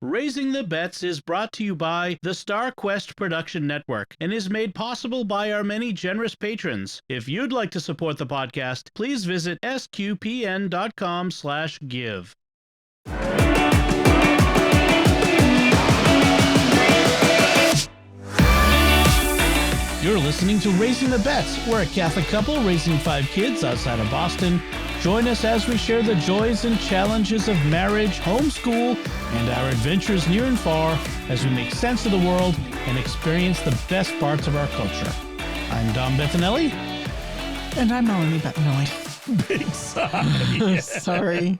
Raising the Bets is brought to you by the Star Quest Production Network and is made possible by our many generous patrons. If you'd like to support the podcast, please visit sqpn.com/give. You're listening to Raising the Bets. We're a Catholic couple raising 5 kids outside of Boston. Join us as we share the joys and challenges of marriage, homeschool, and our adventures near and far as we make sense of the world and experience the best parts of our culture. I'm Dom Bettinelli. And I'm Melanie Bettinelli. Big sigh. Sorry.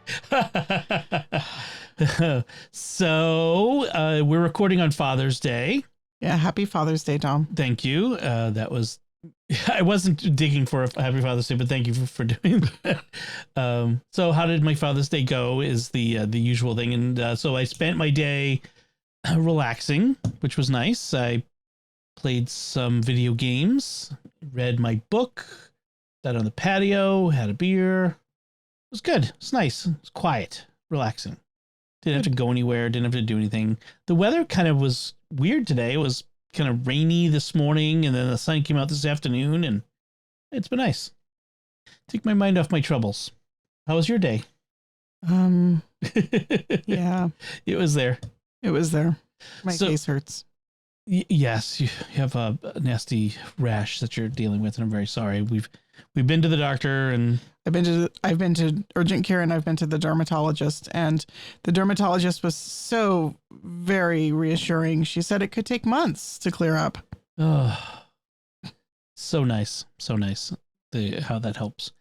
So, we're recording on Father's Day. Yeah, happy Father's Day, Dom. Thank you. I wasn't digging for a happy Father's Day, but thank you for doing that. So how did my Father's Day go is the usual thing. And so I spent my day relaxing, which was nice. I played some video games, read my book, sat on the patio, had a beer. It was good. It's nice. It's quiet, relaxing. Didn't have to go anywhere. Didn't have to do anything. The weather kind of was weird today. It was kind of rainy this morning, and then the sun came out this afternoon, and it's been nice. Take my mind off my troubles. How was your day? Yeah. It was there. It was there. My face hurts. Yes, you have a nasty rash that you're dealing with, and I'm very sorry. We've been to the doctor, and I've been to urgent care, and I've been to the dermatologist, and the dermatologist was so very reassuring. She said it could take months to clear up. Oh, so nice. So nice. How that helps.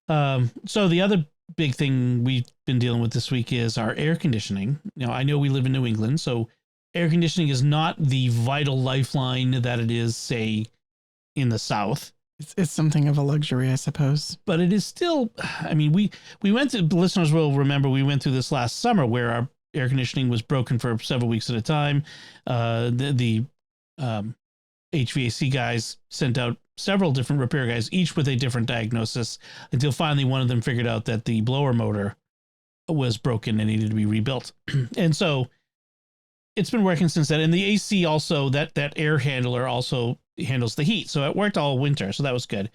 So the other big thing we've been dealing with this week is our air conditioning. Now, I know we live in New England, so air conditioning is not the vital lifeline that it is, say, in the South. It's something of a luxury, I suppose. But it is still, I mean, we went to, the listeners will remember, we went through this last summer where our air conditioning was broken for several weeks at a time. The HVAC guys sent out several different repair guys, each with a different diagnosis, until finally one of them figured out that the blower motor was broken and needed to be rebuilt. And so it's been working since then. And the AC also, that air handler also handles the heat. So it worked all winter. So that was good.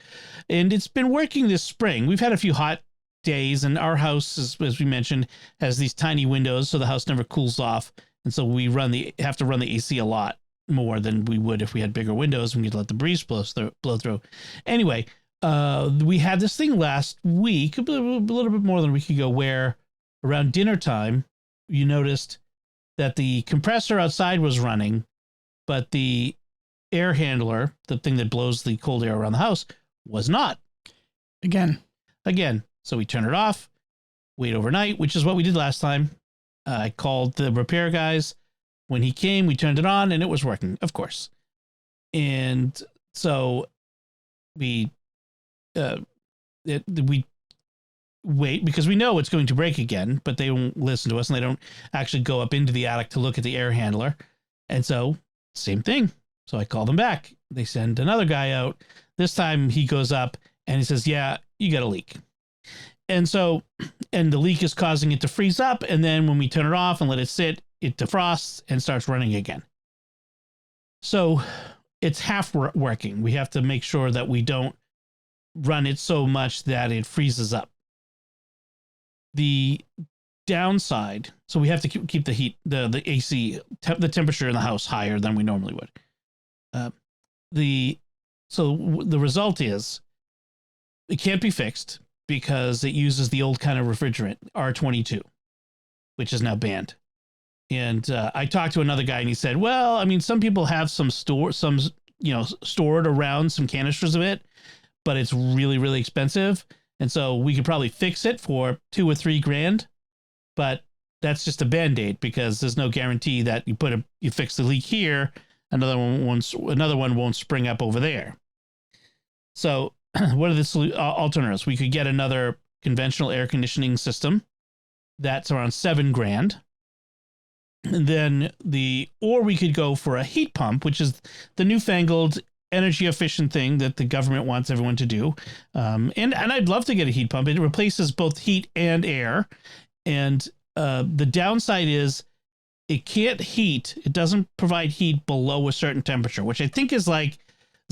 And it's been working this spring. We've had a few hot days, and our house, as we mentioned, has these tiny windows, so the house never cools off. And so we have to run the AC a lot more than we would if we had bigger windows, and we could let the breeze blow through. Anyway, we had this thing last week, a little bit more than a week ago, where around dinner time, you noticed that the compressor outside was running, but the air handler, the thing that blows the cold air around the house, was not. Again. So we turned it off, wait overnight, which is what we did last time. I called the repair guys. When he came, we turned it on, and it was working, of course. And so we wait, because we know it's going to break again, but they won't listen to us, and they don't actually go up into the attic to look at the air handler. And so, same thing. So I call them back. They send another guy out. This time he goes up and he says, yeah, you got a leak. And so, and the leak is causing it to freeze up. And then when we turn it off and let it sit, it defrosts and starts running again. So it's half working. We have to make sure that we don't run it so much that it freezes up. The downside, so we have to keep the heat, the AC, the temperature in the house higher than we normally would. The result is it can't be fixed because it uses the old kind of refrigerant, R22, which is now banned. And I talked to another guy, and he said, well, I mean, some people have stored around some canisters of it, but it's really, really expensive. And so we could probably fix it for $2,000 or $3,000, but that's just a Band-Aid, because there's no guarantee that you fix the leak here, another one won't spring up over there. So what are the alternatives? We could get another conventional air conditioning system that's around $7,000. And then or we could go for a heat pump, which is the newfangled energy efficient thing that the government wants everyone to do. And I'd love to get a heat pump. It replaces both heat and air. And the downside is it can't heat. It doesn't provide heat below a certain temperature, which I think is like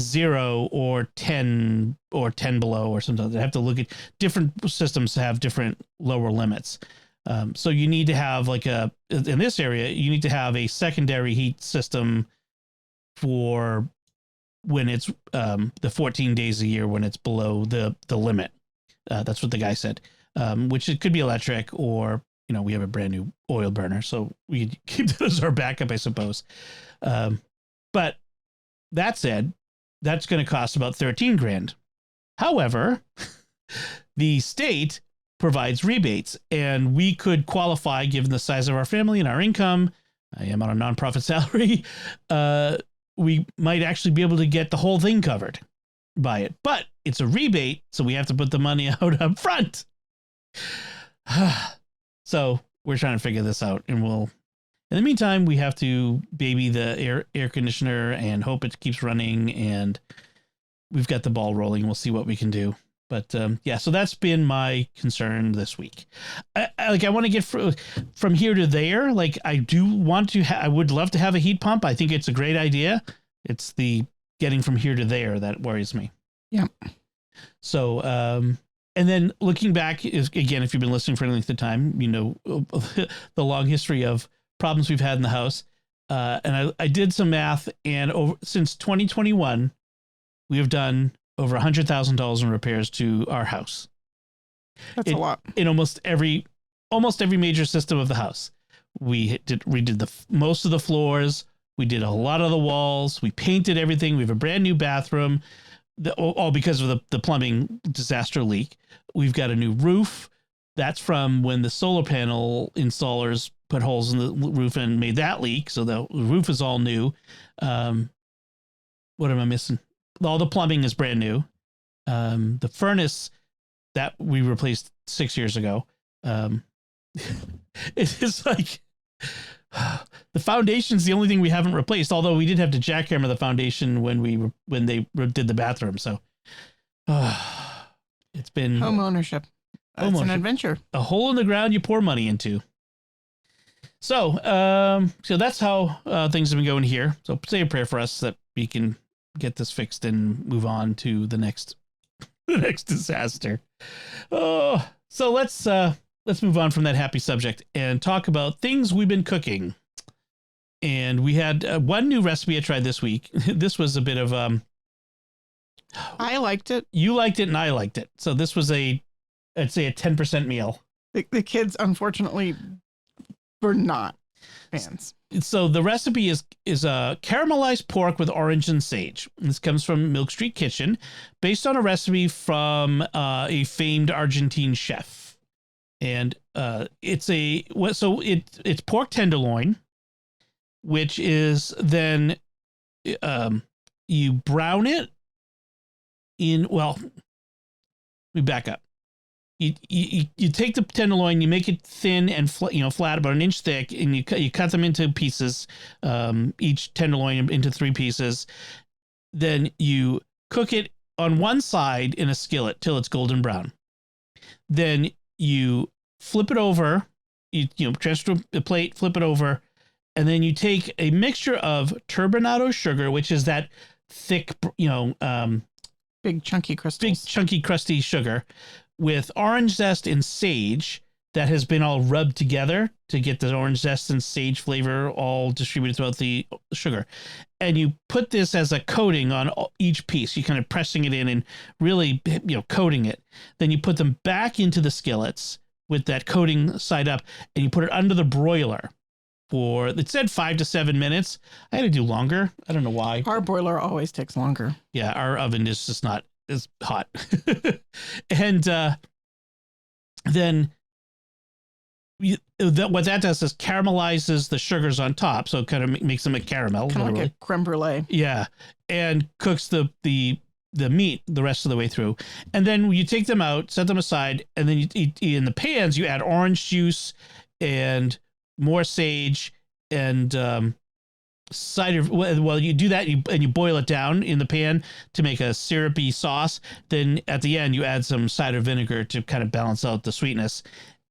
0 or 10 below or something. They have to look at different systems have different lower limits. So you need to have in this area, you need to have a secondary heat system for when it's the 14 days a year when it's below the limit. That's what the guy said, which it could be electric or, we have a brand new oil burner. So we keep that as our backup, I suppose. But that said, that's going to cost about 13 grand. However, the state provides rebates and we could qualify given the size of our family and our income. I am on a nonprofit salary. We might actually be able to get the whole thing covered by it, but it's a rebate. So we have to put the money out up front. So we're trying to figure this out, and in the meantime, we have to baby the air conditioner and hope it keeps running, and we've got the ball rolling. We'll see what we can do. But so that's been my concern this week. I want to get from here to there. Like I do want to, I would love to have a heat pump. I think it's a great idea. It's the getting from here to there that worries me. Yeah. So, and then looking back is, again, if you've been listening for any length of time, the long history of problems we've had in the house. And I did some math, and since 2021, we have done over $100,000 in repairs to our house. That's a lot. In almost every major system of the house. We did most of the floors. We did a lot of the walls. We painted everything. We have a brand new bathroom, all because of the plumbing disaster leak. We've got a new roof. That's from when the solar panel installers put holes in the roof and made that leak. So the roof is all new. What am I missing? All the plumbing is brand new. The furnace that we replaced 6 years ago. It is like the foundation's the only thing we haven't replaced. Although we did have to jackhammer the foundation when they did the bathroom. So it's been home ownership. It's an adventure. A hole in the ground you pour money into. So that's how things have been going here. So say a prayer for us that we can get this fixed and move on to the next disaster. Oh, so let's move on from that happy subject and talk about things we've been cooking. And we had one new recipe I tried this week. This was a bit of I liked it. You liked it and I liked it. So this was I'd say a 10% meal. The kids, unfortunately, were not fans. So the recipe is a caramelized pork with orange and sage. This comes from Milk Street Kitchen, based on a recipe from a famed Argentine chef. And it's pork tenderloin, which is then you brown it in. Well, let me back up. You take the tenderloin, you make it thin and flat, about an inch thick, and you cut them into pieces, each tenderloin into 3 pieces. Then you cook it on one side in a skillet till it's golden brown. Then you flip it over, you transfer to a plate, flip it over, and then you take a mixture of turbinado sugar, which is that thick, big chunky crusty sugar, with orange zest and sage that has been all rubbed together to get the orange zest and sage flavor all distributed throughout the sugar. And you put this as a coating on each piece. You're kind of pressing it in and really, coating it. Then you put them back into the skillets with that coating side up, and you put it under the broiler for, it said 5 to 7 minutes. I had to do longer. I don't know why. Our broiler always takes longer. Yeah, our oven is just not as hot. And then what that does is caramelizes the sugars on top, so it kind of makes them a caramel, kind of like a creme brulee. Yeah, and cooks the meat the rest of the way through. And then you take them out, set them aside, and then you in the pans you add orange juice and more sage and cider. Well, you do that, and you boil it down in the pan to make a syrupy sauce. Then at the end you add some cider vinegar to kind of balance out the sweetness.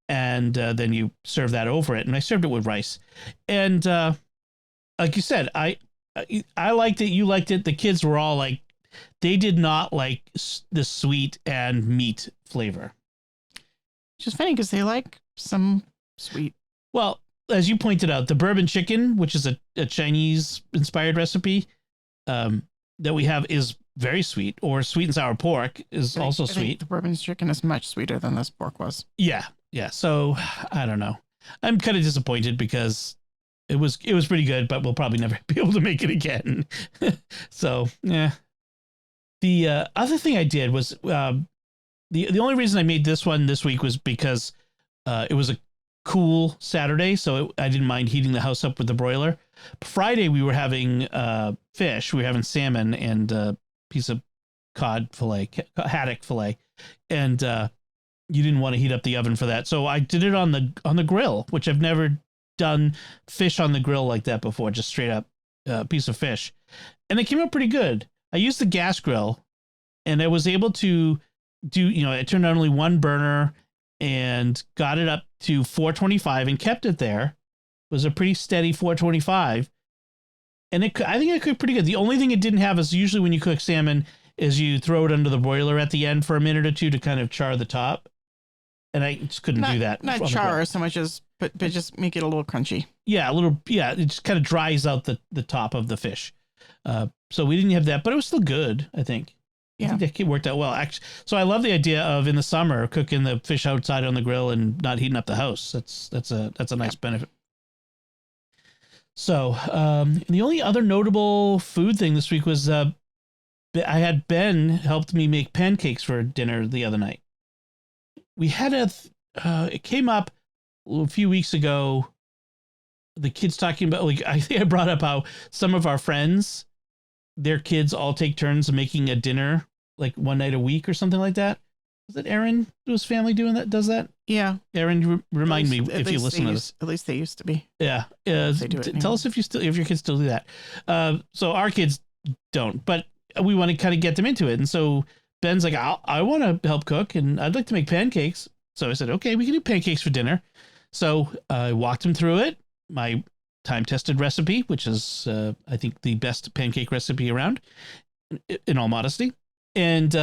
and then you serve that over it. And I served it with rice. And like you said, I liked it. You liked it. The kids were all like, they did not like the sweet and meat flavor. Which is funny because they like some sweet. Well, as you pointed out, the bourbon chicken, which is a Chinese inspired recipe that we have, is very sweet, or sweet and sour pork is also sweet. The bourbon chicken is much sweeter than this pork was. Yeah. Yeah. So I don't know. I'm kind of disappointed because it was pretty good, but we'll probably never be able to make it again. So, yeah. The other thing I did was the only reason I made this one this week was because it was a cool Saturday, so I didn't mind heating the house up with the broiler. Friday we were having fish. We were having salmon and a piece of cod fillet, haddock fillet, and you didn't want to heat up the oven for that, so I did it on the grill, which I've never done fish on the grill like that before, just straight up piece of fish, and it came out pretty good. I used the gas grill, and I was able to do, I turned on only one burner and got it up to 425 and kept it there. It was a pretty steady 425. And I think it cooked pretty good. The only thing it didn't have is usually when you cook salmon is you throw it under the broiler at the end for a minute or two to kind of char the top. And I just couldn't do that. Not char so much as, but just make it a little crunchy. Yeah, it just kind of dries out the top of the fish. So we didn't have that, but it was still good, I think. Yeah. I think that worked out well, actually. So I love the idea of in the summer cooking the fish outside on the grill and not heating up the house. That's a nice benefit. So the only other notable food thing this week was I had Ben helped me make pancakes for dinner the other night. We had it came up a few weeks ago. The kids talking about, like, I think I brought up how some of our friends, their kids all take turns making a dinner like one night a week or something like that. Is it Aaron, whose family does that? Yeah. Aaron, remind me if you listen to this. At least they used to be. Yeah. They do it tell us if your kids still do that. So our kids don't, but we want to kind of get them into it. And so Ben's like, I want to help cook and I'd like to make pancakes. So I said, okay, we can do pancakes for dinner. So I walked him through it. My time-tested recipe, which is, I think, the best pancake recipe around, in all modesty. And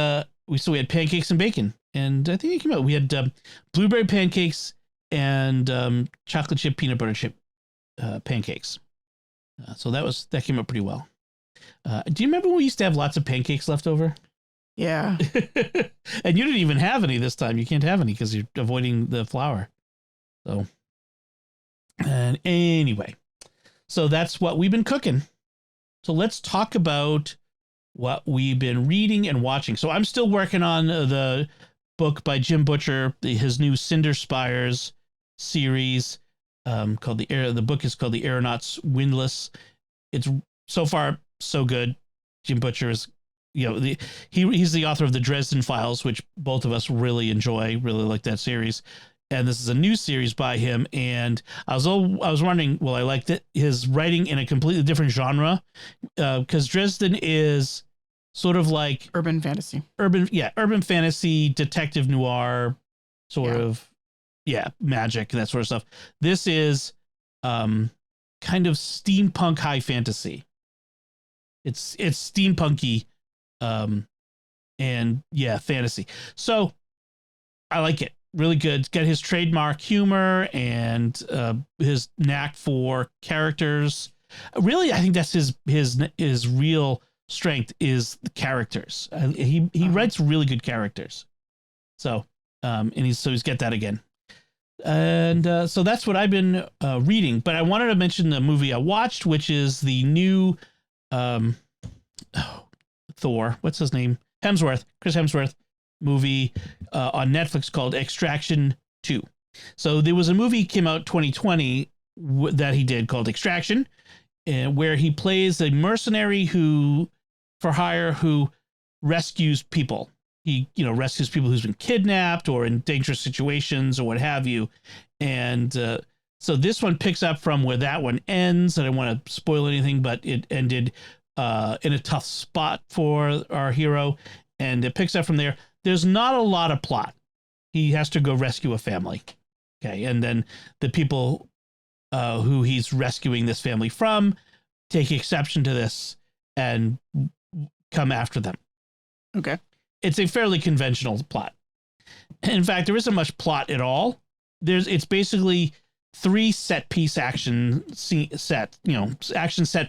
we had pancakes and bacon. And I think it came out. We had blueberry pancakes and chocolate chip, peanut butter chip pancakes. So that came out pretty well. Do you remember when we used to have lots of pancakes left over? Yeah. And you didn't even have any this time. You can't have any because you're avoiding the flour. So, and anyway, so that's what we've been cooking. So let's talk about what we've been reading and watching. So I'm still working on the book by Jim Butcher, his new Cinder Spires series, called the book is called The Aeronauts Windlass. It's so far so good. Jim Butcher is, he's the author of the Dresden Files, which both of us really enjoy, really like that series. And this is a new series by him. And I was wondering, well, I liked his writing in a completely different genre, because Dresden is sort of like urban fantasy, detective noir, sort of, magic and that sort of stuff. This is kind of steampunk high fantasy. It's steampunky, and fantasy. So I like it. Really good. It's got his trademark humor and his knack for characters. Really, I think that's his real strength is the characters. He writes really good characters. So he's got that again. And so that's what I've been reading. But I wanted to mention the movie I watched, which is the new Thor. What's his name? Chris Hemsworth movie on Netflix called Extraction 2. So there was a movie came out 2020 that he did called Extraction, where he plays a mercenary who rescues people. He rescues people who's been kidnapped or in dangerous situations or what have you. And so this one picks up from where that one ends. I don't want to spoil anything, but it ended in a tough spot for our hero, and it picks up from there. There's not a lot of plot. He has to go rescue a family, Okay. And then the people who he's rescuing this family from take exception to this and come after them. Okay. It's a fairly conventional plot. In fact, there isn't much plot at all. It's basically 3 set piece action set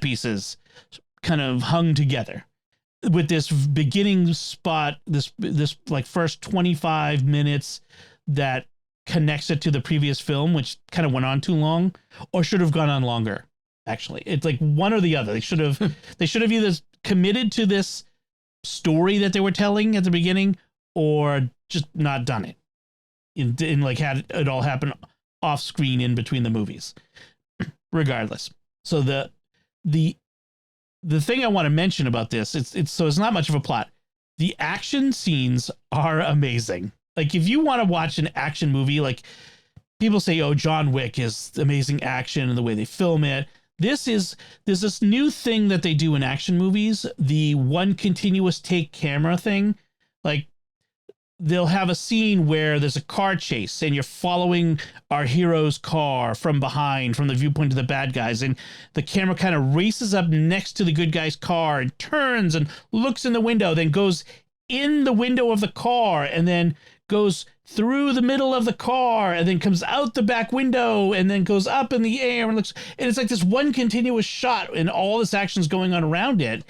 pieces kind of hung together with this beginning spot, this like first 25 minutes that connects it to the previous film, which kind of went on too long or should have gone on longer. Actually, it's like one or the other. They should have either committed to this story that they were telling at the beginning or just not done it in like had it all happen off screen in between the movies. Regardless. So the thing I want to mention about this, it's not much of a plot. The action scenes are amazing. Like if you want to watch an action movie, like people say, oh, John Wick is amazing action and the way they film it. There's this new thing that they do in action movies, the one continuous take camera thing. Like they'll have a scene where there's a car chase and you're following our hero's car from behind, from the viewpoint of the bad guys. And the camera kind of races up next to the good guy's car and turns and looks in the window, then goes in the window of the car and then goes through the middle of the car and then comes out the back window and then goes up in the air and looks, and it's like this one continuous shot and all this action's going on around it.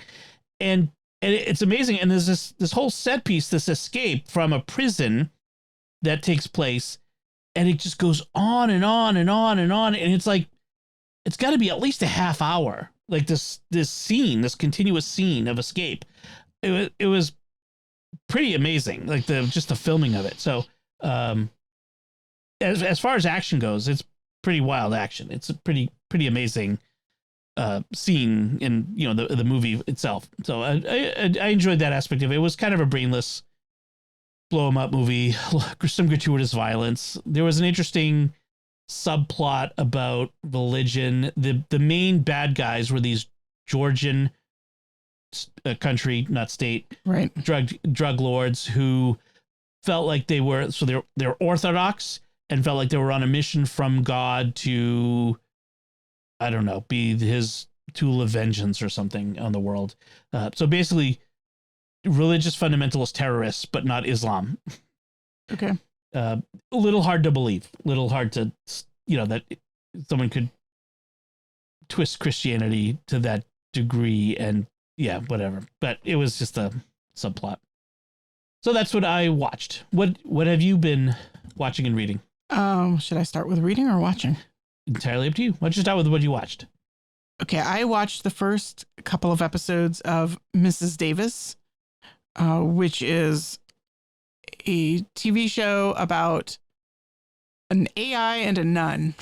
And it's amazing. And there's this whole set piece, this escape from a prison that takes place, and it just goes on and on and on and on. And it's like, it's got to be at least a half hour. Like this scene, this continuous scene of escape. It was pretty amazing. Like just the filming of it. So, as far as action goes, it's pretty wild action. It's a pretty amazing scene in the movie itself. So I enjoyed that aspect of it. It was kind of a brainless blow 'em up movie, some gratuitous violence. There was an interesting subplot about religion. The main bad guys were these Georgian country, not state, right, drug lords who felt like they're Orthodox and felt like they were on a mission from God to, I don't know, be his tool of vengeance or something on the world. So basically, religious fundamentalist terrorists, but not Islam. Okay. A little hard to believe. Little hard to, that someone could twist Christianity to that degree, and yeah, whatever. But it was just a subplot. So that's what I watched. What have you been watching and reading? Should I start with reading or watching? Entirely up to you. Why don't you start with what you watched? Okay, I watched the first couple of episodes of Mrs. Davis, which is a TV show about an AI and a nun,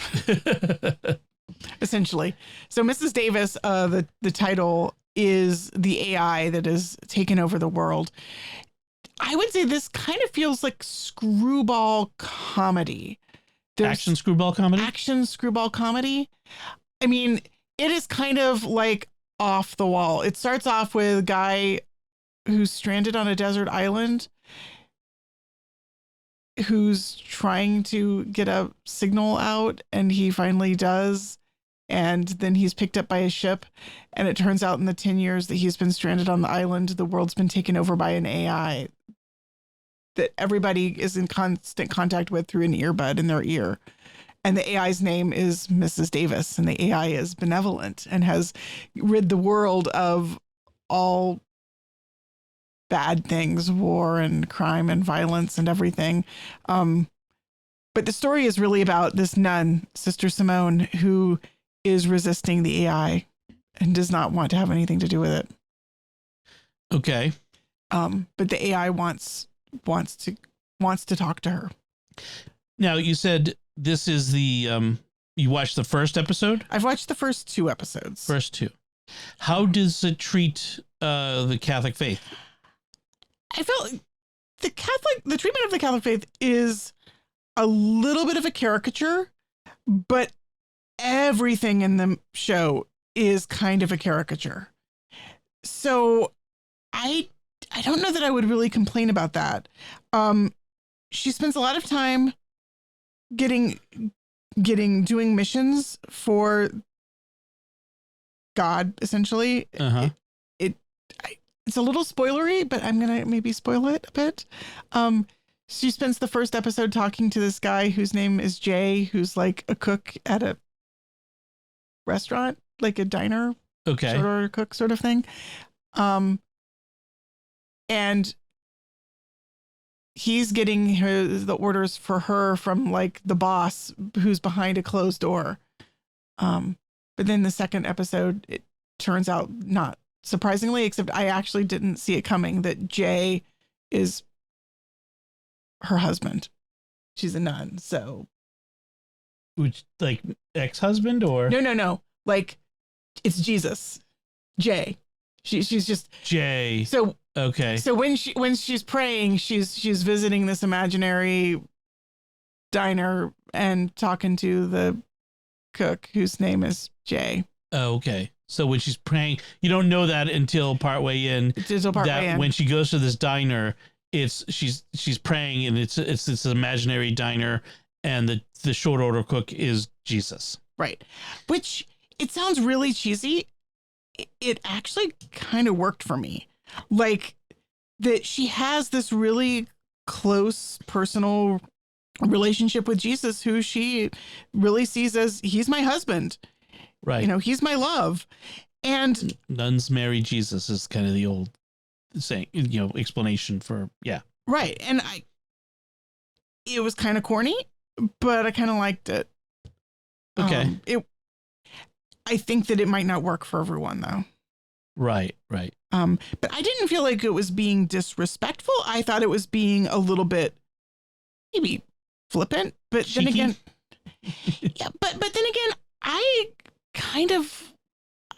essentially. So Mrs. Davis, the title is the AI that has taken over the world. I would say this kind of feels like screwball comedy. Action screwball comedy? Action screwball comedy. I mean, it is kind of like off the wall. It starts off with a guy who's stranded on a desert island who's trying to get a signal out, and he finally does. And then he's picked up by a ship, and it turns out in the 10 years that he's been stranded on the island, the world's been taken over by an AI that everybody is in constant contact with through an earbud in their ear. And the AI's name is Mrs. Davis, and the AI is benevolent and has rid the world of all bad things, war and crime and violence and everything. But the story is really about this nun, Sister Simone, who is resisting the AI and does not want to have anything to do with it. Okay. But the AI wants to talk to her. Now, you said this is the you watched the first episode? I've watched the first 2 episodes. First 2. How does it treat the Catholic faith? I felt the treatment of the Catholic faith is a little bit of a caricature, but everything in the show is kind of a caricature. So I don't know that I would really complain about that. She spends a lot of time getting doing missions for God, essentially. Uh-huh. It's a little spoilery, but I'm gonna maybe spoil it a bit. She spends the first episode talking to this guy whose name is Jay, who's like a cook at a restaurant, like a diner, Okay. short order cook sort of thing. And he's getting the orders for her from like the boss who's behind a closed door. But then the second episode, it turns out, not surprisingly, except I actually didn't see it coming, that Jay is her husband. She's a nun. So, Which, like, ex-husband or no, like it's Jesus, Jay. She's just Jay? So okay. So when she's praying, she's visiting this imaginary diner and talking to the cook whose name is Jay. Oh, okay. So when she's praying, you don't know that until partway in. When she goes to this diner, she's praying, and it's this imaginary diner, and the short order cook is Jesus. Right. Which, it sounds really cheesy. It actually kind of worked for me. Like, that she has this really close personal relationship with Jesus, who she really sees as, he's my husband. Right. You know, he's my love. And nuns marry Jesus is kind of the old saying, you know, explanation for, yeah. Right. And it was kind of corny, but I kind of liked it. Okay. I think that it might not work for everyone, though. Right. But I didn't feel like it was being disrespectful. I thought it was being a little bit maybe flippant, but cheeky? Then again, yeah, but then again,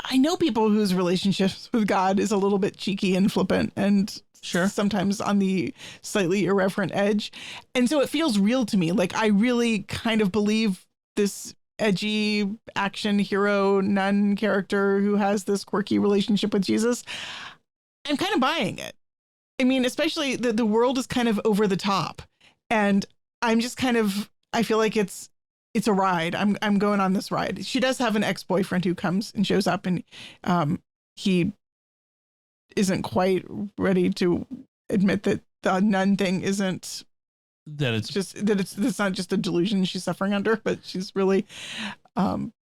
I know people whose relationships with God is a little bit cheeky and flippant and sure, sometimes on the slightly irreverent edge. And so it feels real to me. Like, I really kind of believe this edgy action hero nun character who has this quirky relationship with Jesus. I'm kind of buying it. I mean, especially the world is kind of over the top, and I'm just kind of, I feel like it's a ride. I'm going on this ride. She does have an ex-boyfriend who comes and shows up, and he isn't quite ready to admit that the nun thing isn't it's not just a delusion she's suffering under, but she's really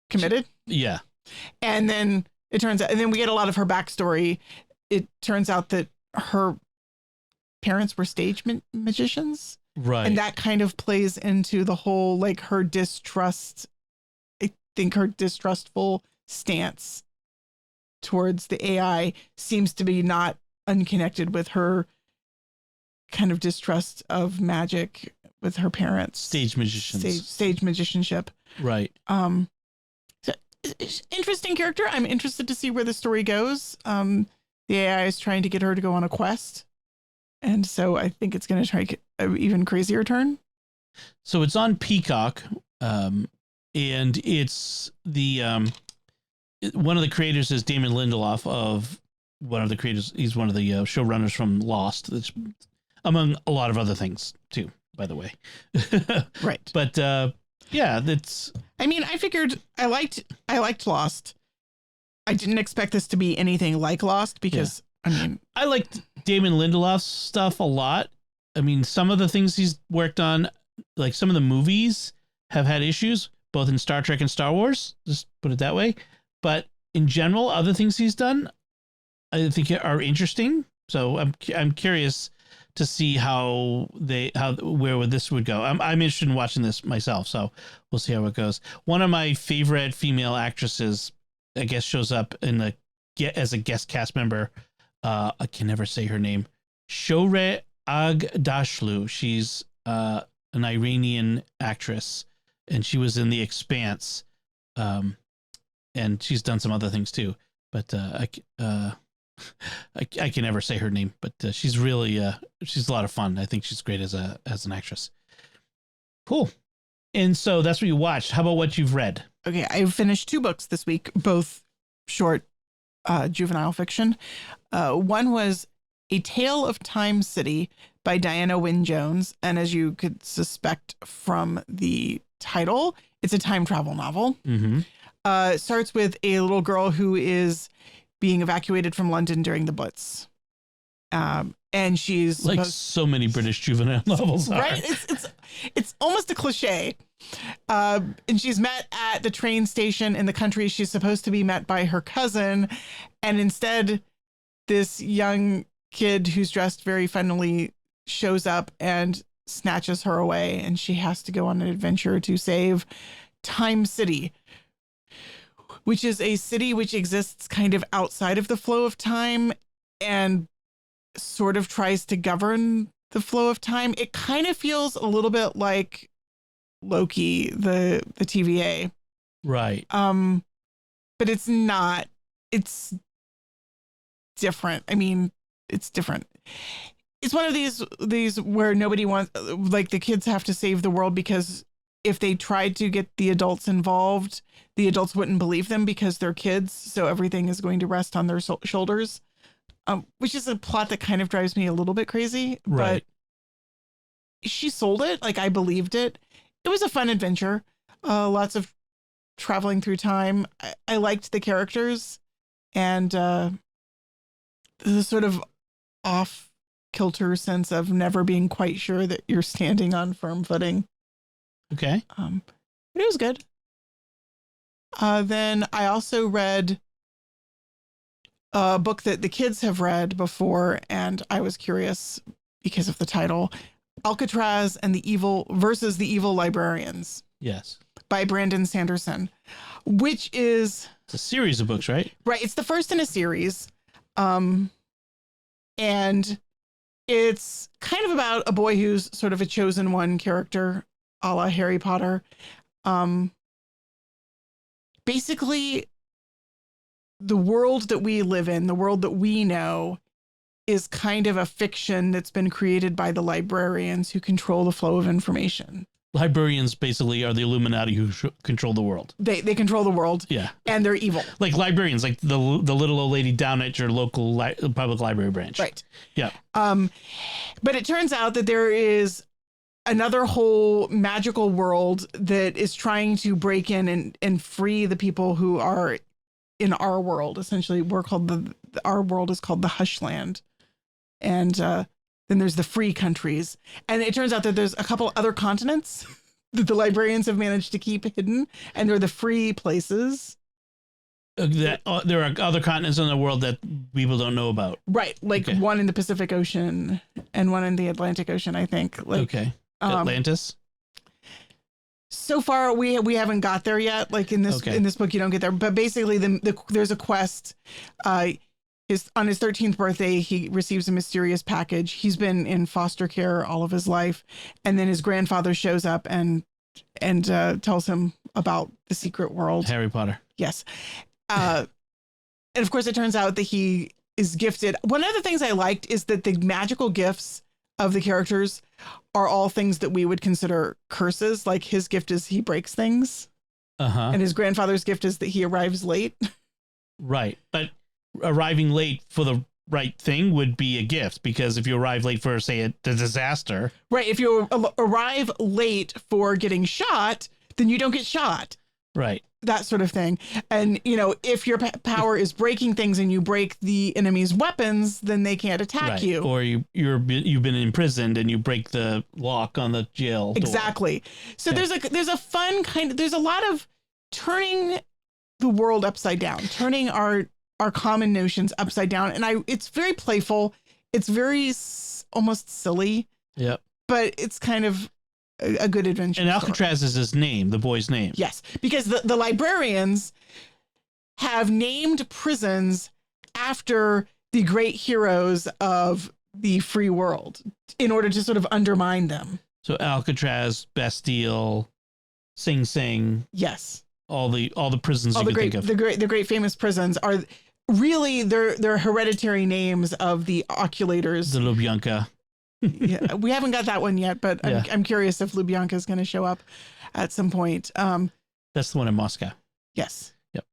committed. Yeah. And then it turns out, and then we get a lot of her backstory. It turns out that her parents were stage magicians. Right. And that kind of plays into the whole, like, her distrust. I think her distrustful stance towards the AI seems to be not unconnected with her kind of distrust of magic with her parents. Stage magicians. Stage magicianship. Right. So, interesting character. I'm interested to see where the story goes. The AI is trying to get her to go on a quest. And so I think it's going to try an even crazier turn. So it's on Peacock, and it's the one of the creators is Damon Lindelof of one of the creators. He's one of the showrunners from Lost. That's among a lot of other things too, by the way. Right. But yeah, that's. I mean, I figured I liked Lost. I didn't expect this to be anything like Lost because. Yeah. I mean, I liked Damon Lindelof's stuff a lot. I mean, some of the things he's worked on, like some of the movies, have had issues, both in Star Trek and Star Wars. Just put it that way. But in general, other things he's done, I think are interesting. So I'm curious to see where this would go. I'm interested in watching this myself. So we'll see how it goes. One of my favorite female actresses, I guess, shows up as a guest cast member. I can never say her name. Shore Agdashlu. She's an Iranian actress, and she was in The Expanse, and she's done some other things too. But I can never say her name. But she's really she's a lot of fun. I think she's great as an actress. Cool. And so that's what you watched. How about what you've read? Okay, I've finished 2 books this week, both short juvenile fiction. One was A Tale of Time City by Diana Wynne Jones. And as you could suspect from the title, it's a time travel novel. Mm-hmm. It starts with a little girl who is being evacuated from London during the Blitz. And she's like so many British juvenile novels are. Right? It's almost a cliche. And she's met at the train station in the country she's supposed to be met by her cousin. And instead, this young kid who's dressed very funnily shows up and snatches her away. And she has to go on an adventure to save Time City, which is a city which exists kind of outside of the flow of time and sort of tries to govern the flow of time. It kind of feels a little bit like Loki, the TVA. Right. But it's not. It's different. I mean, it's different. It's one of these where nobody wants, like, the kids have to save the world because if they tried to get the adults involved, the adults wouldn't believe them because they're kids. So everything is going to rest on their shoulders. Which is a plot that kind of drives me a little bit crazy. Right. But she sold it. Like, I believed it. It was a fun adventure. Lots of traveling through time. I liked the characters. And the sort of off-kilter sense of never being quite sure that you're standing on firm footing. Okay. But it was good. Then I also read a book that the kids have read before, and I was curious because of the title, Alcatraz and the Evil versus the Evil Librarians. Yes. By Brandon Sanderson, which is... It's a series of books, right? Right. It's the first in a series. And it's kind of about a boy who's sort of a chosen one character, a la Harry Potter. Basically, the world that we live in, the world that we know, is kind of a fiction that's been created by the librarians who control the flow of information. Librarians basically are the Illuminati who control the world. They control the world. Yeah. And they're evil. Like librarians, like the little old lady down at your local public library branch. Right. Yeah. But it turns out that there is another whole magical world that is trying to break in and free the people who are in our world. Essentially, we're called our world is called the Hushland. And then there's the free countries. And it turns out that there's a couple other continents that the librarians have managed to keep hidden. And they're the free places. There are other continents in the world that people don't know about. Right. Like one in the Pacific Ocean and one in the Atlantic Ocean, I think. Like, okay. Atlantis? So far, we haven't got there yet. Like in this book, you don't get there. But basically, there's a quest. On his 13th birthday, he receives a mysterious package. He's been in foster care all of his life, and then his grandfather shows up and tells him about the secret world. Harry Potter. Yes, and of course, it turns out that he is gifted. One of the things I liked is that the magical gifts of the characters are all things that we would consider curses. Like his gift is he breaks things. And his grandfather's gift is that he arrives late. Right. But arriving late for the right thing would be a gift, because if you arrive late for, say, a disaster. Right. If you arrive late for getting shot, then you don't get shot. Right. That sort of thing. And, if your power is breaking things and you break the enemy's weapons, then they can't attack you. Or you've been imprisoned and you break the lock on the jail door. Exactly. So there's a fun there's a lot of turning the world upside down, turning our common notions upside down. And it's very playful. It's very almost silly. Yep. But it's kind of a good adventure. And Alcatraz is his name, the boy's name. Yes, because the librarians have named prisons after the great heroes of the free world in order to sort of undermine them. So Alcatraz, Bastille, Sing Sing. Yes. All the prisons you can think of. The great famous prisons are really they're hereditary names of the oculators. The Lubyanka. Yeah, we haven't got that one yet, but I'm curious if Lubyanka is going to show up at some point. That's the one in Moscow. Yes. Yep.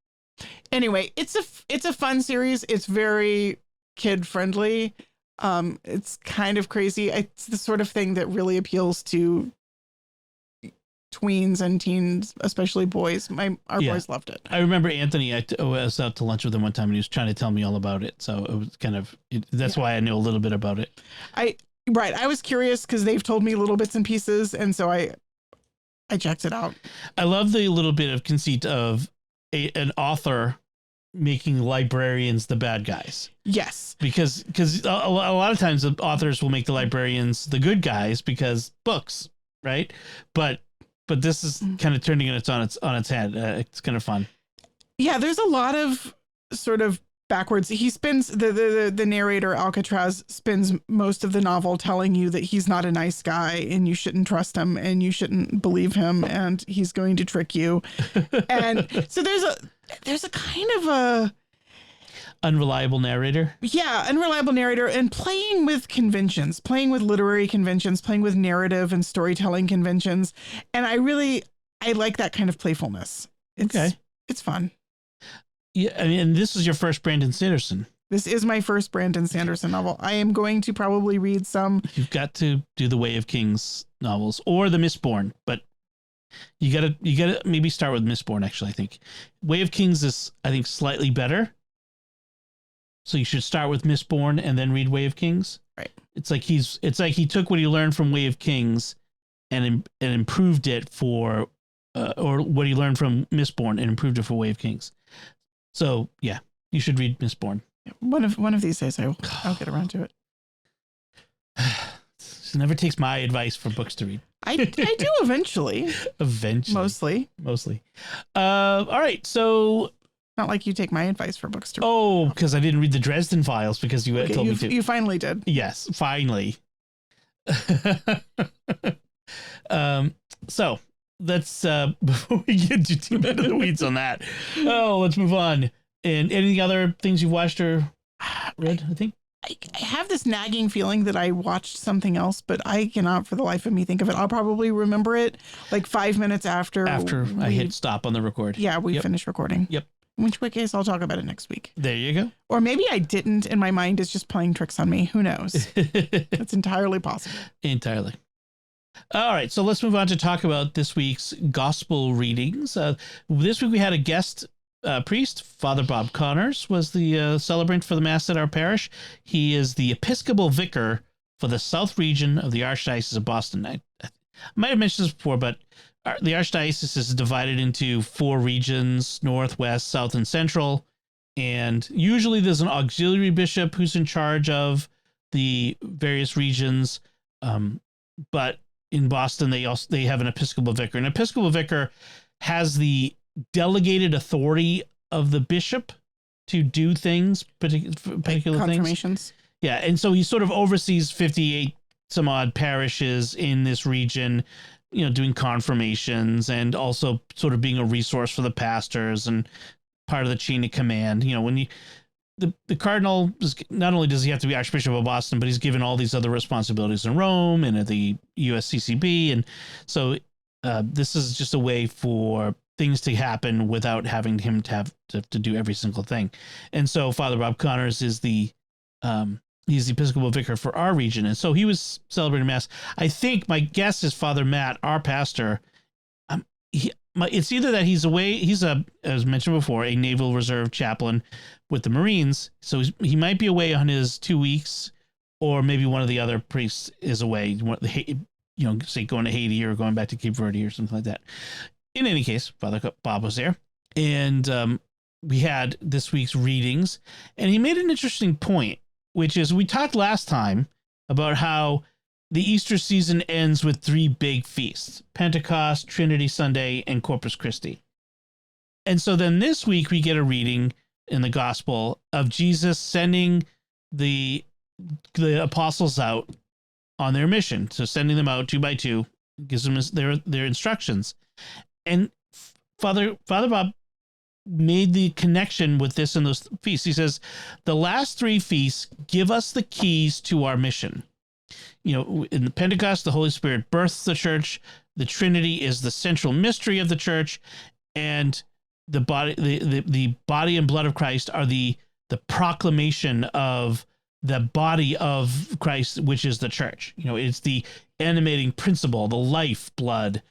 Anyway, it's a fun series. It's very kid friendly. It's kind of crazy. It's the sort of thing that really appeals to tweens and teens, especially boys. Our boys loved it. I remember Anthony, I was out to lunch with him one time and he was trying to tell me all about it. So it was kind of, that's why I know a little bit about it. I was curious because they've told me little bits and pieces. And so I checked it out. I love the little bit of conceit of an author making librarians the bad guys. Yes. Because a lot of times the authors will make the librarians the good guys because books, right? But this is kind of turning it on its head. It's kind of fun. Yeah, there's a lot of sort of backwards. He spends the narrator Alcatraz spends most of the novel telling you that he's not a nice guy and you shouldn't trust him and you shouldn't believe him and he's going to trick you. And so there's a kind of a unreliable narrator. Yeah, unreliable narrator, and playing with conventions, playing with literary conventions, playing with narrative and storytelling conventions. And I like that kind of playfulness. It's fun. Yeah, I mean, and this is your first Brandon Sanderson. This is my first Brandon Sanderson novel. I am going to probably read some. You've got to do the Way of Kings novels or the Mistborn, but you gotta maybe start with Mistborn. Actually, I think Way of Kings is, I think, slightly better. So you should start with Mistborn and then read Way of Kings. Right. It's like he took what he learned from Way of Kings and improved it for, or what he learned from Mistborn and improved it for Way of Kings. So yeah, you should read Mistborn. One of these days I'll get around to it. She never takes my advice for books to read. I do eventually. Eventually. Mostly. All right. So. Not like you take my advice for books to read. Oh, because I didn't read the Dresden Files because you told me to. You finally did. Yes, finally. So let's, before we get too into the weeds on that, let's move on. And any other things you've watched or read, I think? I have this nagging feeling that I watched something else, but I cannot for the life of me think of it. I'll probably remember it like 5 minutes after I hit stop on the record. Yeah, we finished recording. Yep. In which case I'll talk about it next week. There you go. Or maybe I didn't and my mind is just playing tricks on me. Who knows? It's entirely possible. Entirely. All right. So let's move on to talk about this week's gospel readings. This week we had a guest priest. Father Bob Connors was the celebrant for the Mass at our parish. He is the Episcopal Vicar for the South region of the Archdiocese of Boston. I might have mentioned this before, but the Archdiocese is divided into 4 regions: North, West, South, and Central. And usually there's an auxiliary bishop who's in charge of the various regions. But in Boston, they have an Episcopal Vicar. An Episcopal Vicar has the delegated authority of the bishop to do things, particular things. Yeah. And so he sort of oversees 58 some odd parishes in this region, doing confirmations and also sort of being a resource for the pastors and part of the chain of command. When the cardinal is, not only does he have to be Archbishop of Boston, but he's given all these other responsibilities in Rome and at the USCCB. And so this is just a way for things to happen without having him to have to do every single thing. And so Father Bob Connors is he's the Episcopal Vicar for our region. And so he was celebrating Mass. I think my guess is Father Matt, our pastor. It's either that he's away. He's as mentioned before, a Naval Reserve chaplain with the Marines. So he might be away on his 2 weeks, or maybe one of the other priests is away, say going to Haiti or going back to Cape Verde or something like that. In any case, Father Bob was there, and we had this week's readings, and he made an interesting point, which is we talked last time about how the Easter season ends with 3 big feasts: Pentecost, Trinity Sunday, and Corpus Christi. And so then this week we get a reading in the gospel of Jesus sending the apostles out on their mission. So sending them out 2 by 2, gives them their instructions. And Father Bob made the connection with this in those feasts. He says, the last 3 feasts give us the keys to our mission. In the Pentecost, the Holy Spirit births the church. The Trinity is the central mystery of the church, and the body and blood of Christ are the proclamation of the body of Christ, which is the church. It's the animating principle, the lifeblood,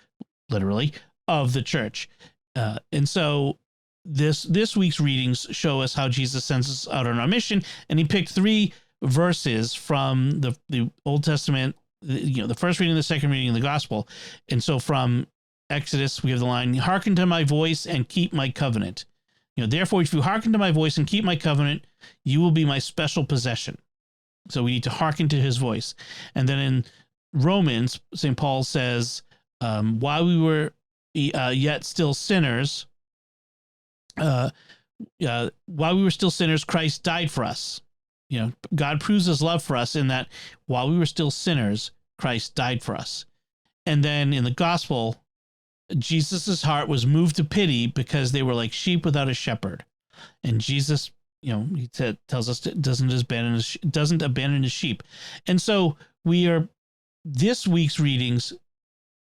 literally, of the church. And so this week's readings show us how Jesus sends us out on our mission, and he picked 3 verses from the Old Testament, the first reading, the second reading, and the gospel. And so from Exodus, we have the line, hearken to my voice and keep my covenant. Therefore, if you hearken to my voice and keep my covenant, you will be my special possession. So we need to hearken to his voice. And then in Romans, St. Paul says, while we were yet still sinners, while we were still sinners, Christ died for us. God proves his love for us in that while we were still sinners, Christ died for us. And then in the gospel, Jesus's heart was moved to pity because they were like sheep without a shepherd. And Jesus, he tells us doesn't abandon his sheep. And so this week's readings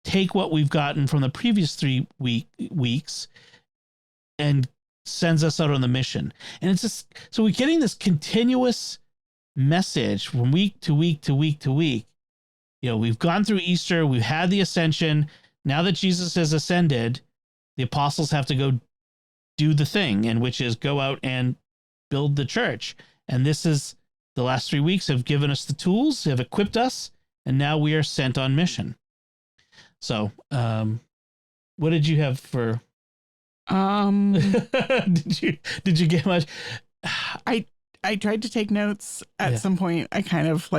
take what we've gotten from the previous 3 weeks and sends us out on the mission. And it's just, so we're getting this continuous message from week to week to week to week. We've gone through Easter, we've had the ascension. Now that Jesus has ascended, the apostles have to go do the thing, and which is go out and build the church. And this is the last 3 weeks have given us the tools, have equipped us, and now we are sent on mission. So, what did you have for? Did you get much? I tried to take notes at some point. I kind of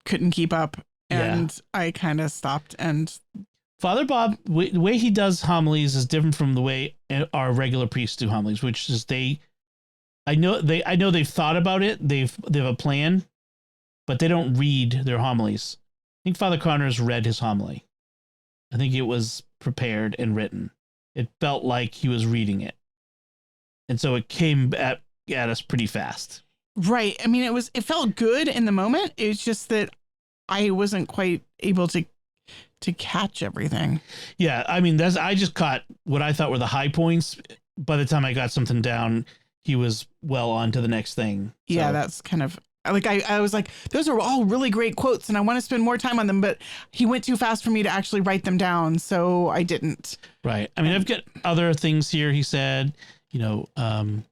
couldn't keep up, and I kind of stopped. And Father Bob, the way he does homilies is different from the way our regular priests do homilies, which is I know they've thought about it. They have a plan, but they don't read their homilies. I think Father Connors read his homily. I think it was prepared and written. It felt like he was reading it. And so it came at us pretty fast. Right. I mean, it felt good in the moment. It's just that I wasn't quite able to catch everything. Yeah. I mean, I just caught what I thought were the high points. By the time I got something down, he was well on to the next thing. So. Yeah, that's kind of I was like, those are all really great quotes and I want to spend more time on them, but he went too fast for me to actually write them down. So I didn't. Right. I mean, I've got other things here. He said, knowing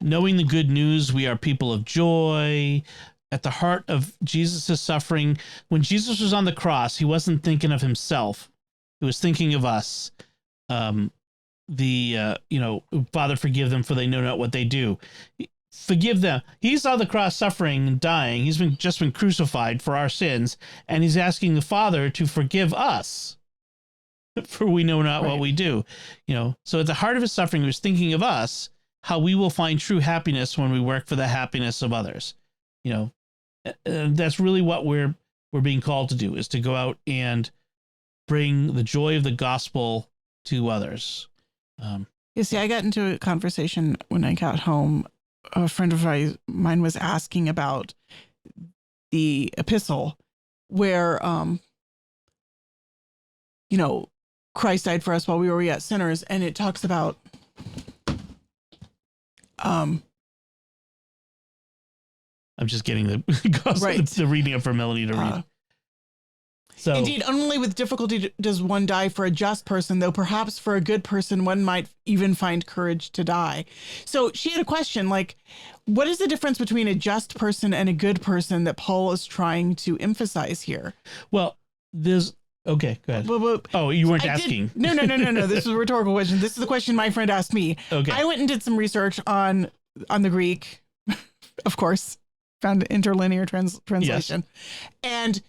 the good news, we are people of joy. At the heart of Jesus' suffering, when Jesus was on the cross, he wasn't thinking of himself. He was thinking of us. Father, forgive them for they know not what they do. Forgive them. He's on the cross suffering and dying. He's just been crucified for our sins. And he's asking the Father to forgive us for we know not what we do. So at the heart of his suffering, he was thinking of us, how we will find true happiness when we work for the happiness of others. That's really what we're being called to do, is to go out and bring the joy of the gospel to others. You see, I got into a conversation when I got home. A friend of mine was asking about the epistle where, Christ died for us while we were yet sinners. And it talks about, I'm just getting the reading up for Melanie to read. So, indeed, only with difficulty does one die for a just person, though perhaps for a good person, one might even find courage to die. So she had a question what is the difference between a just person and a good person that Paul is trying to emphasize here? Well, okay, go ahead. Oh, you weren't asking. No. This is a rhetorical question. This is the question my friend asked me. Okay. I went and did some research on the Greek, of course, found interlinear translation. Yes. And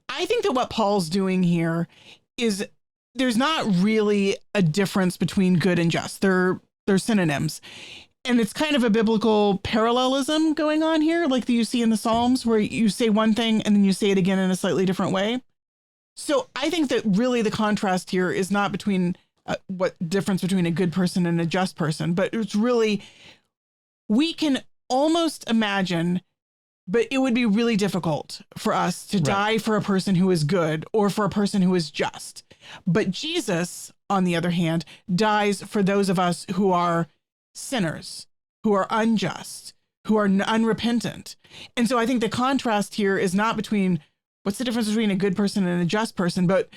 I think that what Paul's doing here is there's not really a difference between good and just. They're synonyms. And it's kind of a biblical parallelism going on here, like that you see in the Psalms, where you say one thing and then you say it again in a slightly different way. So I think that really the contrast here is not between what difference between a good person and a just person, but it's really, we can almost imagine, but it would be really difficult for us to die for a person who is good or for a person who is just. But Jesus, on the other hand, dies for those of us who are sinners, who are unjust, who are unrepentant. And so I think the contrast here is not between what's the difference between a good person and a just person, but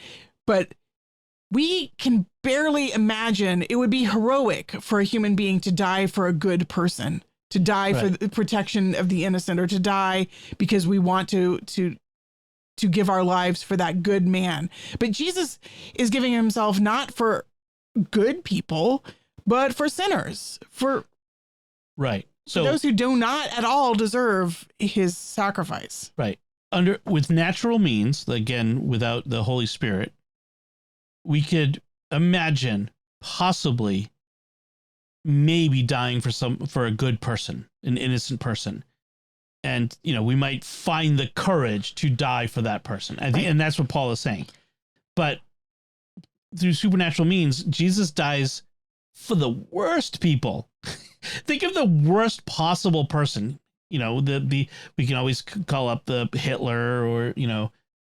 we can barely imagine it would be heroic for a human being to die for a good person, to die for the protection of the innocent, or to die because we want to give our lives for that good man. But Jesus is giving himself not for good people, but for sinners, for those who do not at all deserve his sacrifice. Right. With natural means, again, without the Holy Spirit, we could imagine possibly maybe dying for a good person, an innocent person. And, we might find the courage to die for that person. And that's what Paul is saying. But through supernatural means, Jesus dies for the worst people. Think of the worst possible person. We can always call up the Hitler or,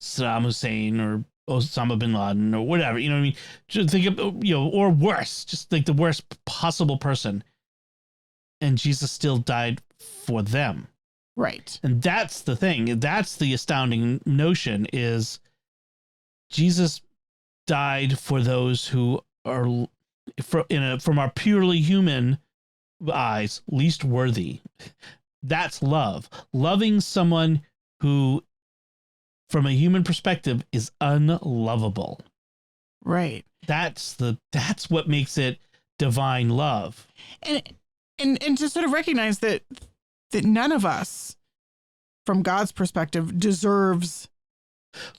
Saddam Hussein or Osama bin Laden or whatever, what I mean? Just think of, or worse, just like the worst possible person. And Jesus still died for them. Right. And that's the thing. That's the astounding notion is Jesus died for those who are from our purely human eyes, least worthy. That's love. Loving someone who, from a human perspective, is unlovable. Right. That's what makes it divine love. And to sort of recognize that none of us, from God's perspective, deserves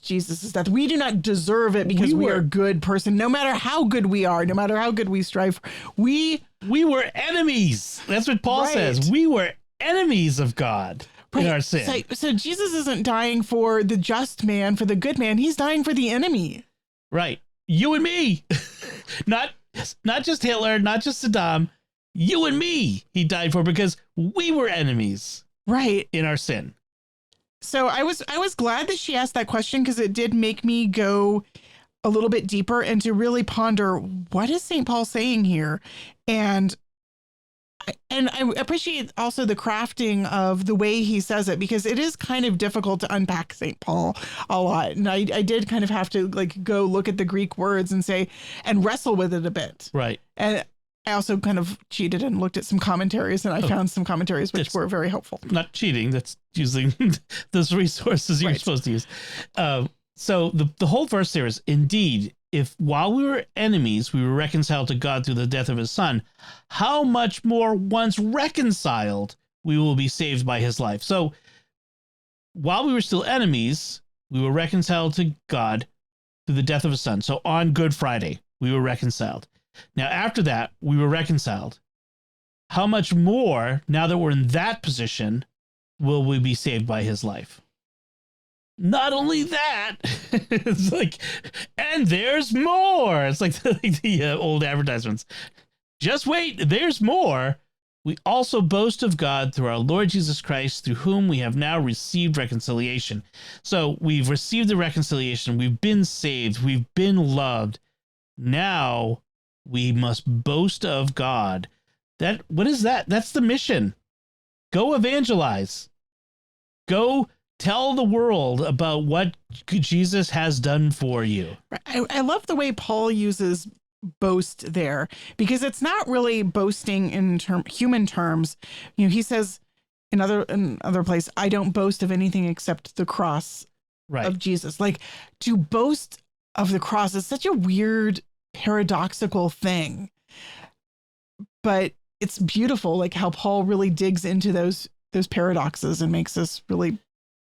Jesus' death. We do not deserve it because we are a good person. No matter how good we are, no matter how good we strive, we were enemies. That's what Paul says. We were enemies of God in our sin. So Jesus isn't dying for the just man, for the good man. He's dying for the enemy. Right. You and me. Not just Hitler, not just Saddam. You and me, he died for because we were enemies. Right. In our sin. So I was glad that she asked that question, because it did make me go a little bit deeper and to really ponder, what is St. Paul saying here? And I appreciate also the crafting of the way he says it, because it is kind of difficult to unpack St. Paul a lot. And I did kind of have to go look at the Greek words and wrestle with it a bit. Right. And I also kind of cheated and looked at some commentaries, and I found some commentaries which were very helpful. Not cheating. That's using those resources you're supposed to use. So the whole verse there is, indeed, if while we were enemies, we were reconciled to God through the death of his son, how much more once reconciled we will be saved by his life. So while we were still enemies, we were reconciled to God through the death of his son. So on Good Friday, we were reconciled. Now, after that, we were reconciled. How much more, now that we're in that position, will we be saved by his life? Not only that, it's like, and there's more. It's like the old advertisements. Just wait, there's more. We also boast of God through our Lord Jesus Christ, through whom we have now received reconciliation. So we've received the reconciliation. We've been saved. We've been loved. Now we must boast of God. What is that? That's the mission. Go evangelize. Go tell the world about what Jesus has done for you. I love the way Paul uses boast there, because it's not really boasting in human terms. He says in other place, I don't boast of anything except the cross of Jesus. Like, to boast of the cross is such a weird, paradoxical thing, but it's beautiful, like how Paul really digs into those paradoxes and makes us really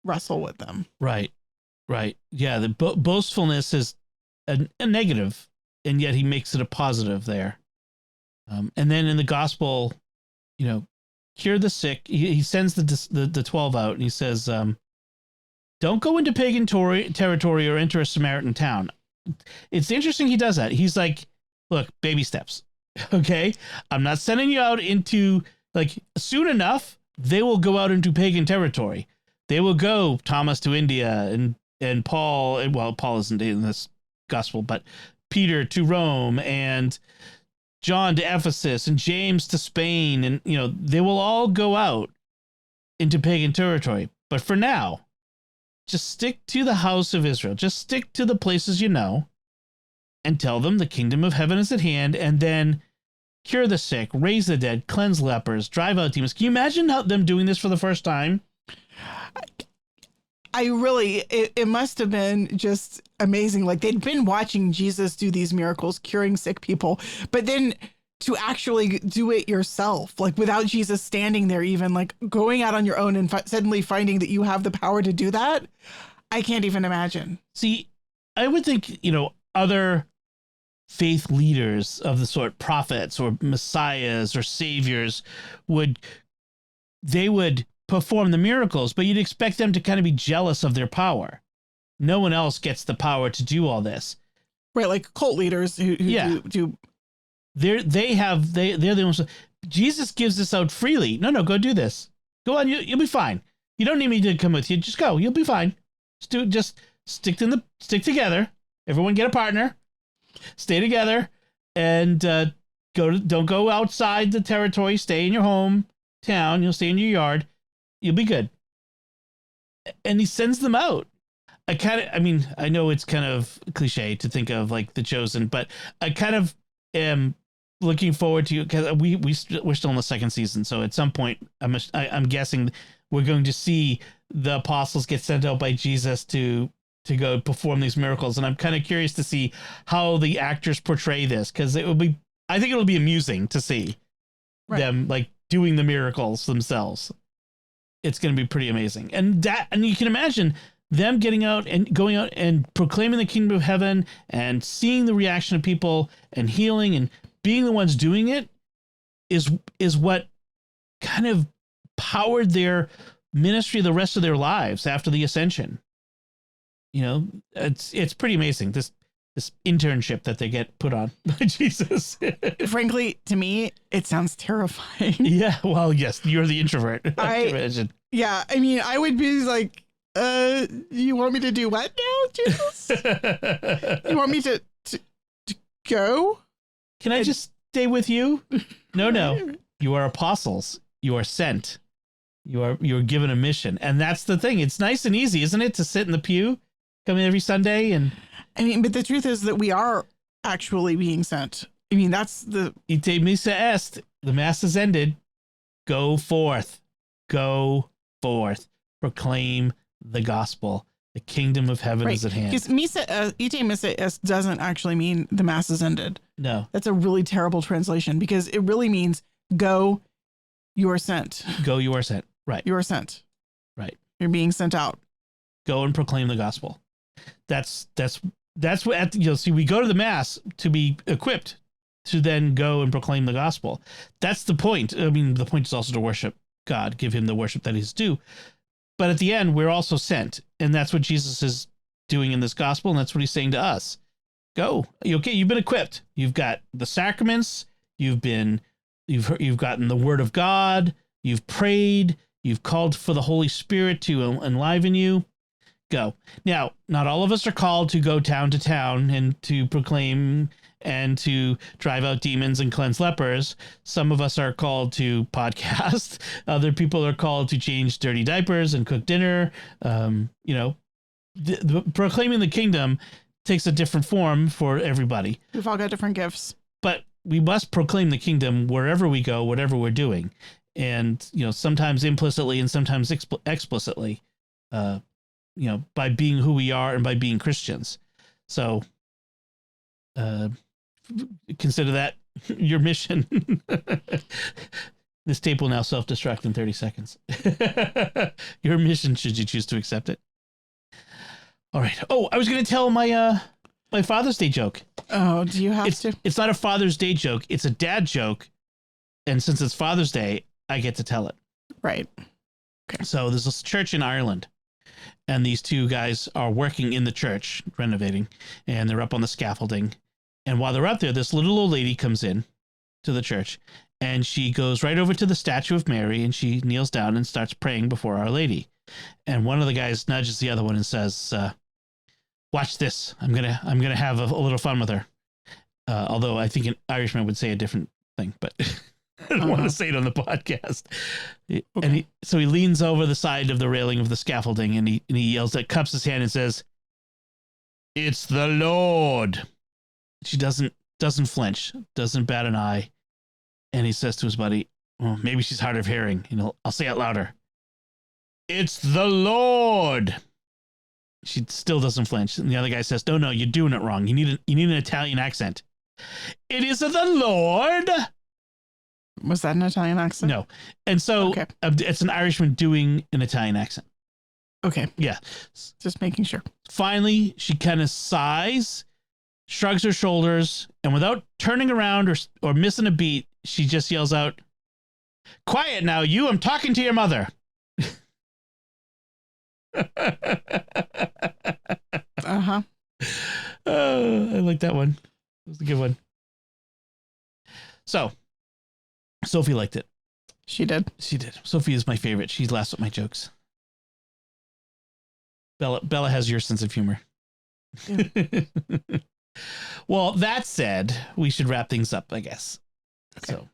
wrestle with them. Right. Yeah, the boastfulness is a negative, and yet he makes it a positive there. And then in the gospel, cure the sick. He sends the 12 out, and he says, don't go into pagan territory or enter a Samaritan town. It's interesting he does that. He's like, look, baby steps. Okay? I'm not sending you out into, soon enough, they will go out into pagan territory. They will go, Thomas, to India, and Paul, well, Paul isn't in this gospel, but Peter to Rome, and John to Ephesus, and James to Spain, and, they will all go out. into pagan territory. But for now, just stick to the house of Israel. Just stick to the places you know and tell them the kingdom of heaven is at hand, and then cure the sick, raise the dead, cleanse lepers, drive out demons. Can you imagine them doing this for the first time? It must have been just amazing. Like, they'd been watching Jesus do these miracles, curing sick people, but then to actually do it yourself, like without Jesus standing there, even like going out on your own and suddenly finding that you have the power to do that. I can't even imagine. See, I would think, other faith leaders of the sort, prophets or messiahs or saviors, would perform the miracles, but you'd expect them to kind of be jealous of their power. No one else gets the power to do all this. Right, like cult leaders who do. They're the ones. Jesus gives this out freely. No, go do this. Go on, you'll be fine. You don't need me to come with you. Just go. You'll be fine. Just stick together. Everyone get a partner. Stay together, and don't go outside the territory. Stay in your hometown. You'll stay in your yard. You'll be good. And he sends them out. I know it's kind of cliche to think of like the chosen, but I kind of am looking forward to, because we're still in the second season. So at some point, I'm guessing we're going to see the apostles get sent out by Jesus to go perform these miracles. And I'm kind of curious to see how the actors portray this, because I think it'll be amusing to see them like doing the miracles themselves. It's going to be pretty amazing. And you can imagine them getting out and going out and proclaiming the kingdom of heaven and seeing the reaction of people and healing and being the ones doing it is what kind of powered their ministry the rest of their lives after the ascension. It's pretty amazing, this internship that they get put on by Jesus. Frankly, to me, it sounds terrifying. Yeah, well, yes, you're the introvert. I imagine. Yeah, I mean, I would be like, you want me to do what now, Jesus? You want me to go? Can I just stay with you? No. You are apostles. You are sent. You're given a mission. And that's the thing. It's nice and easy, isn't it, to sit in the pew, come in every Sunday and... but the truth is that we are actually being sent. I mean, that's the... Ite missa est. The mass has ended. Go forth. Go forth. Proclaim the gospel. The kingdom of heaven is at hand. Because ite missa est doesn't actually mean the mass has ended. No. That's a really terrible translation, because it really means go, you are sent. Go, you are sent. Right. You are sent. Right. You're being sent out. Go and proclaim the gospel. That's what, see, we go to the mass to be equipped to then go and proclaim the gospel. That's the point. I mean, the point is also to worship God, give him the worship that is due. But at the end, we're also sent. And that's what Jesus is doing in this gospel. And that's what he's saying to us. Go. Okay, you've been equipped. You've got the sacraments. You've gotten the word of God. You've prayed. You've called for the Holy Spirit to enliven you. Go. Now, not all of us are called to go town to town and to proclaim and to drive out demons and cleanse lepers. Some of us are called to podcast. Other people are called to change dirty diapers and cook dinner. Proclaiming the kingdom takes a different form for everybody. We've all got different gifts. But we must proclaim the kingdom wherever we go, whatever we're doing. And, sometimes implicitly and sometimes explicitly, by being who we are and by being Christians. So consider that your mission. This tape will now self-destruct in 30 seconds. Your mission, should you choose to accept it. All right. Oh, I was going to tell my Father's Day joke. Oh, do you have to? It's not a Father's Day joke. It's a dad joke. And since it's Father's Day, I get to tell it. Right. Okay. So there's this church in Ireland, and these two guys are working in the church, renovating, and they're up on the scaffolding. And while they're up there, this little old lady comes in to the church, and she goes right over to the statue of Mary, and she kneels down and starts praying before Our Lady. And one of the guys nudges the other one and says, watch this. I'm gonna have a little fun with her. Although I think an Irishman would say a different thing, but I don't want to say it on the podcast. And so he leans over the side of the railing of the scaffolding and he yells at, cups his hand and says, "It's the Lord." She doesn't flinch, doesn't bat an eye. And he says to his buddy, well, maybe she's hard of hearing. I'll say it louder. "It's the Lord." She still doesn't flinch. And the other guy says, no, you're doing it wrong. You need an Italian accent. "It is the Lord." Was that an Italian accent? No. And so it's an Irishman doing an Italian accent. Okay. Yeah. Just making sure. Finally, she kind of sighs, shrugs her shoulders, and without turning around or missing a beat, she just yells out, "Quiet now, you. I'm talking to your mother." Uh-huh. I like that one. That was a good one. So, Sophie liked it. She did. Sophie is my favorite. She laughs at my jokes. Bella has your sense of humor. Yeah. Well, that said, we should wrap things up, I guess. Okay. So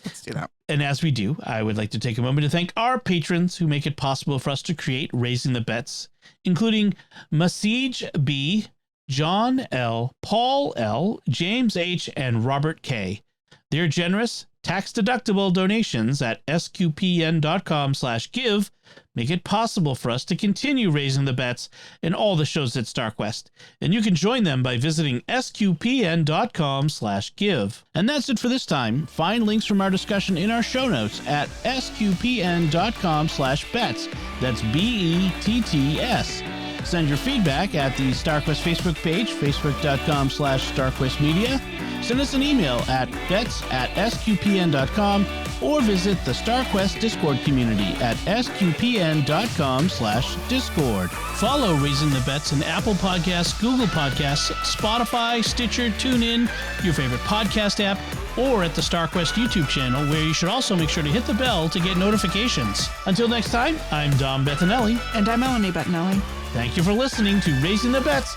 let's do that. And as we do, I would like to take a moment to thank our patrons who make it possible for us to create Raising the Bets, including Masij B, John L, Paul L, James H, and Robert K. Their generous, tax-deductible donations at sqpn.com/give make it possible for us to continue raising the bets in all the shows at StarQuest. And you can join them by visiting sqpn.com/give. And that's it for this time. Find links from our discussion in our show notes at sqpn.com/bets. That's BETTS. Send your feedback at the StarQuest Facebook page, facebook.com/StarQuestMedia. Send us an email at bets@sqpn.com or visit the StarQuest Discord community at sqpn.com/discord. Follow Raising the Bets in Apple Podcasts, Google Podcasts, Spotify, Stitcher, TuneIn, your favorite podcast app, or at the StarQuest YouTube channel, where you should also make sure to hit the bell to get notifications. Until next time, I'm Dom Bettinelli. And I'm Melanie Bettinelli. Thank you for listening to Raising the Bets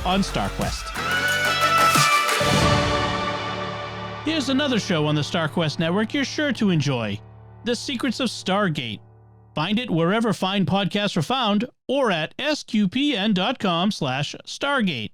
on StarQuest. Here's another show on the StarQuest network you're sure to enjoy, The Secrets of Stargate. Find it wherever fine podcasts are found or at sqpn.com/Stargate.